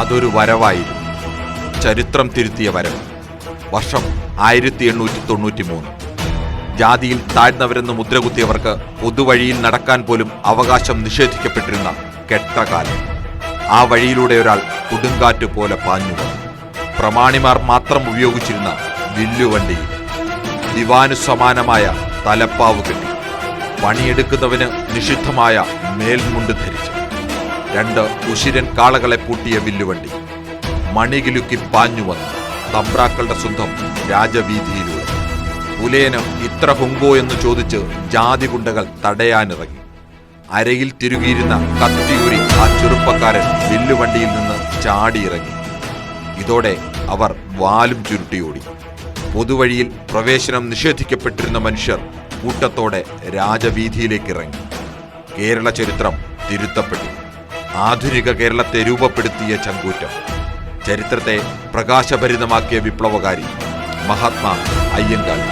അതൊരു വരവായിരുന്നു. ചരിത്രം തിരുത്തിയ വരവ്. വർഷം 1893. ജാതിയിൽ താഴ്ന്നവരെന്ന് മുദ്രകുത്തിയവർക്ക് പൊതുവഴിയിൽ നടക്കാൻ പോലും അവകാശം നിഷേധിക്കപ്പെട്ടിരുന്ന കെട്ടകാലം. ആ വഴിയിലൂടെ ഒരാൾ കൊടുങ്കാറ്റ് പോലെ പാഞ്ഞു വന്നു. പ്രമാണിമാർ മാത്രം ഉപയോഗിച്ചിരുന്ന വില്ലുവണ്ടിയിൽ ദിവാനുസമാനമായ തലപ്പാവ് കെട്ടി, പണിയെടുക്കുന്നവന് നിഷിദ്ധമായ മേൽമുണ്ട് ധരിച്ച്, 2 ഉശിരൻ കാളകളെ പൂട്ടിയ വില്ലുവണ്ടി മണികിലുക്കി പാഞ്ഞു വന്നു തമ്പ്രാക്കളുടെ സ്വന്തം രാജവീതിയിലൂടെ. പുലയന് ഇത്ര ഹുങ്കോ എന്ന് ചോദിച്ച് ജാതി ഗുണ്ടകൾ തടയാനിറങ്ങി. അരയിൽ തിരുകിയിരുന്ന കത്തിയൂരി ആ ചെറുപ്പക്കാരൻ വില്ലുവണ്ടിയിൽ നിന്ന് ചാടിയിറങ്ങി. ഇതോടെ അവർ വാലും ചുരുട്ടിയോടി. പൊതുവഴിയിൽ പ്രവേശനം നിഷേധിക്കപ്പെട്ടിരുന്ന മനുഷ്യർ കൂട്ടത്തോടെ രാജവീതിയിലേക്കിറങ്ങി. കേരള ചരിത്രം തിരുത്തപ്പെട്ടു. ആധുനിക കേരളത്തെ രൂപപ്പെടുത്തിയ ചങ്കൂറ്റം. ചരിത്രത്തെ പ്രകാശഭരിതമാക്കിയ വിപ്ലവകാരി മഹാത്മാ അയ്യങ്കാളി.